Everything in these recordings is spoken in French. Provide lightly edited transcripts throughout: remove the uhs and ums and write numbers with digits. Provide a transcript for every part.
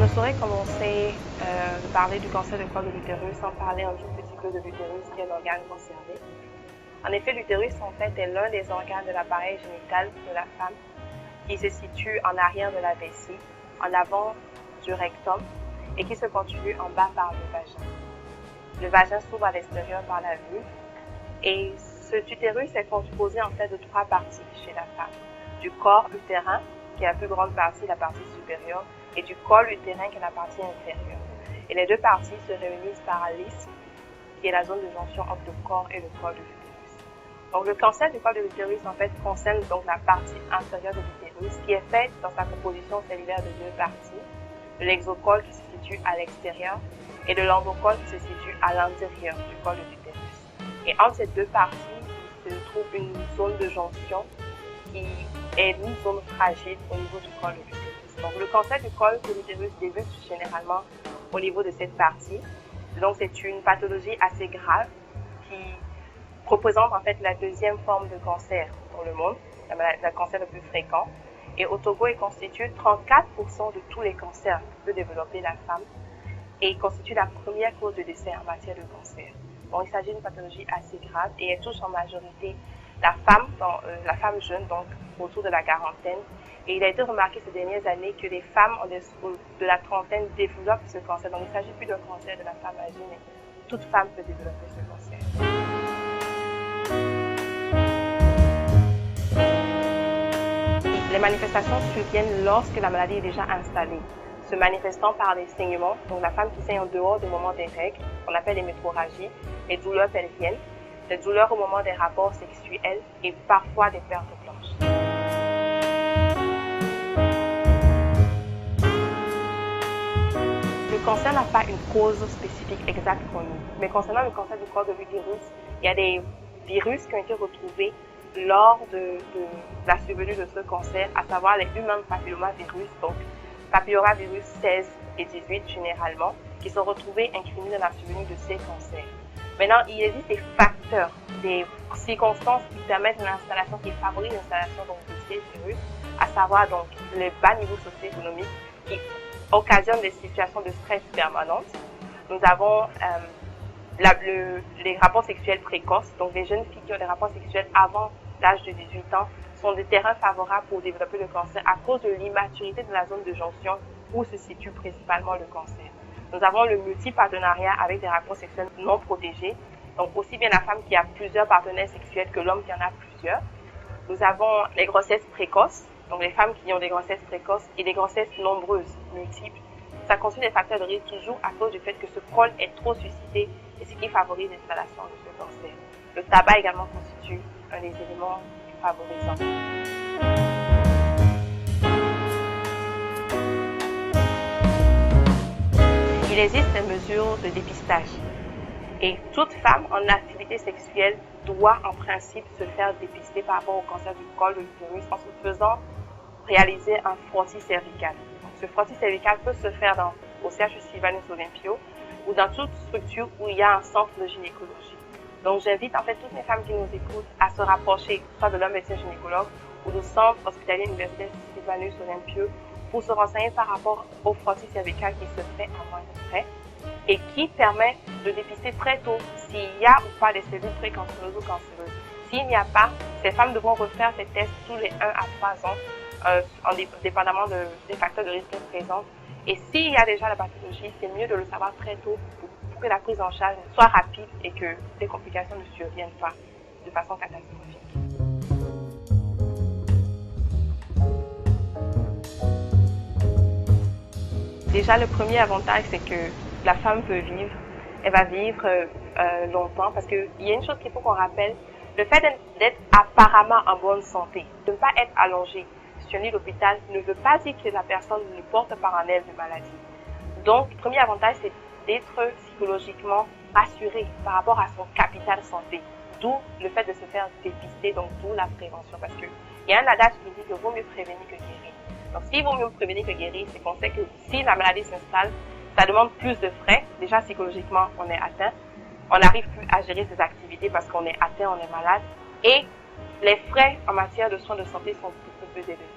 ne saurais commencer de parler du cancer du col de l'utérus sans parler un tout petit peu de l'utérus qui est l'organe concerné. En effet, l'utérus en fait est l'un des organes de l'appareil génital de la femme qui se situe en arrière de la vessie, en avant du rectum et qui se continue en bas par le vagin. Le vagin s'ouvre à l'extérieur par la vulve et cet utérus est composé en fait de trois parties chez la femme. Du corps utérin, qui est la plus grande partie, la partie supérieure, et du col utérin, qui est la partie inférieure. Et les deux parties se réunissent par l'isthme, qui est la zone de jonction entre le corps et le col de l'utérus. Donc le cancer du col de l'utérus en fait concerne donc la partie inférieure de l'utérus, qui est faite dans sa composition cellulaire de deux parties, de l'exocole qui se situe à l'extérieur et de l'endocole qui se situe à l'intérieur du col de l'utérus. Et entre ces deux parties, il se trouve une zone de jonction qui est une zone fragile au niveau du col de l'utérus. Donc le cancer du col de l'utérus débute généralement au niveau de cette partie. Donc c'est une pathologie assez grave qui représente en fait la deuxième forme de cancer dans le monde, le cancer le plus fréquent. Et au Togo, il constitue 34% de tous les cancers que peut développer la femme et il constitue la première cause de décès en matière de cancer. Donc il s'agit d'une pathologie assez grave et elle touche en majorité la femme jeune, donc autour de la quarantaine. Et il a été remarqué ces dernières années que les femmes de la trentaine développent ce cancer. Donc il ne s'agit plus d'un cancer de la femme âgée, mais toute femme peut développer ce cancer. Les manifestations surviennent lorsque la maladie est déjà installée, se manifestant par des saignements, donc la femme qui saigne en dehors du moment des règles, qu'on appelle les métrorragies, les douleurs pelviennes, les douleurs au moment des rapports sexuels et parfois des pertes blanches. Le cancer n'a pas une cause spécifique exacte connue, mais concernant le cancer du col de l'utérus, il y a des virus qui ont été retrouvés lors de la survenue de ce cancer, à savoir les human papillomavirus, donc papillomavirus 16 et 18 généralement, qui sont retrouvés incriminés dans la survenue de ces cancers. Maintenant, il existe des facteurs, des circonstances qui permettent une installation, qui favorisent l'installation de ces virus, à savoir donc le bas niveau socio-économique qui occasionne des situations de stress permanentes. Nous avons les rapports sexuels précoces, donc les jeunes filles qui ont des rapports sexuels avant l'âge de 18 ans sont des terrains favorables pour développer le cancer à cause de l'immaturité de la zone de jonction où se situe principalement le cancer. Nous avons le multipartenariat avec des rapports sexuels non protégés, donc aussi bien la femme qui a plusieurs partenaires sexuels que l'homme qui en a plusieurs. Nous avons les grossesses précoces, donc les femmes qui ont des grossesses précoces et des grossesses nombreuses, multiples. Ça constitue des facteurs de risque toujours à cause du fait que ce col est trop suscité et ce qui favorise l'installation de ce cancer. Le tabac également constitue un des éléments favorisants. Il existe des mesures de dépistage et toute femme en activité sexuelle doit en principe se faire dépister par rapport au cancer du col de l'utérus en se faisant réaliser un frottis cervical. Ce frottis cervical peut se faire au CHU Sylvanus Olympio ou dans toute structure où il y a un centre de gynécologie. Donc j'invite en fait toutes les femmes qui nous écoutent à se rapprocher soit de leur médecin gynécologue ou du centre hospitalier universitaire Sylvanus Olympio pour se renseigner par rapport au frottis cervical qui se fait à moindre frais et qui permet de dépister très tôt s'il y a ou pas des cellules précancéreuses ou cancéreuses. S'il n'y a pas, ces femmes devront refaire ces tests tous les 1 à 3 ans, dépendamment des facteurs de risque présents. Et s'il y a déjà la pathologie, c'est mieux de le savoir très tôt pour que la prise en charge soit rapide et que les complications ne surviennent pas de façon catastrophique. Déjà, le premier avantage, c'est que la femme peut vivre. Elle va vivre longtemps parce qu'il y a une chose qu'il faut qu'on rappelle. Le fait d'être apparemment en bonne santé, de ne pas être allongé sur un lit d'hôpital, ne veut pas dire que la personne ne porte pas en elle de maladie. Donc, le premier avantage, c'est d'être psychologiquement rassuré par rapport à son capital santé. D'où le fait de se faire dépister, donc d'où la prévention. Parce qu'il y a un adage qui dit qu'il vaut mieux prévenir que guérir. Donc, s'il vaut mieux prévenir que guérir, c'est qu'on sait que si la maladie s'installe, ça demande plus de frais. Déjà, psychologiquement, on est atteint. On n'arrive plus à gérer ses activités parce qu'on est atteint, on est malade. Et les frais en matière de soins de santé sont beaucoup plus élevés.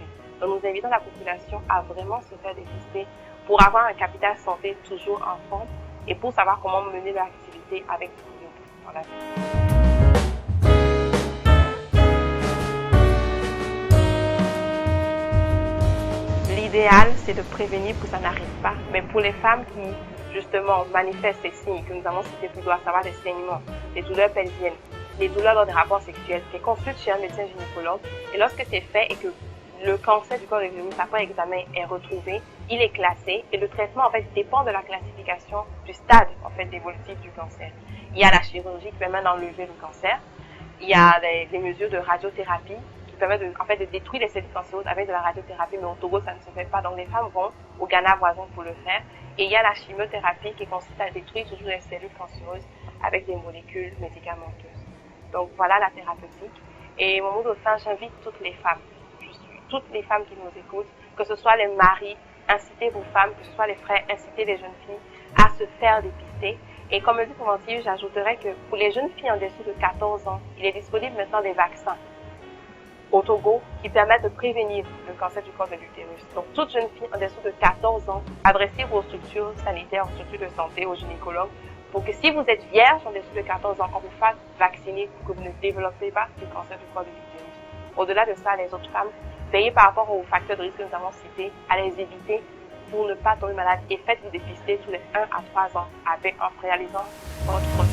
Donc, nous invitons la population à vraiment se faire dépister pour avoir un capital santé toujours en forme et pour savoir comment mener leur activité avec brio dans la vie. L'idéal, c'est de prévenir pour que ça n'arrive pas. Mais pour les femmes qui, justement, manifestent ces signes que nous avons cités plus tôt, à savoir des saignements, des douleurs pelviennes, des douleurs lors des rapports sexuels, qu'elles consultent chez un médecin gynécologue. Et lorsque c'est fait et que le cancer du col de l'utérus après examen est retrouvé, il est classé et le traitement, en fait, dépend de la classification du stade, en fait, d'évolutif du cancer. Il y a la chirurgie qui permet d'enlever le cancer. Il y a des mesures de radiothérapie qui permettent de détruire les cellules cancéreuses avec de la radiothérapie, mais au Togo, ça ne se fait pas. Donc, les femmes vont au Ghana voisin pour le faire. Et il y a la chimiothérapie qui consiste à détruire toujours les cellules cancéreuses avec des molécules médicamenteuses. Donc, voilà la thérapeutique. Et mon mot de fin, j'invite toutes les femmes qui nous écoutent, que ce soit les maris, incitez vos femmes, que ce soit les frères, incitez les jeunes filles à se faire dépister. Et comme le dit Proventive, j'ajouterais que pour les jeunes filles en dessous de 14 ans, il est disponible maintenant des vaccins au Togo qui permettent de prévenir le cancer du col de l'utérus. Donc, toute jeune fille en dessous de 14 ans, adressez vos structures sanitaires, aux structures de santé, aux gynécologues, pour que si vous êtes vierge en dessous de 14 ans, on vous fasse vacciner pour que vous ne développez pas le cancer du col de l'utérus. Au-delà de ça, les autres femmes, veillez par rapport aux facteurs de risque que nous avons cités, à les éviter pour ne pas tomber malade et faites-vous dépister tous les 1 à 3 ans en réalisant votre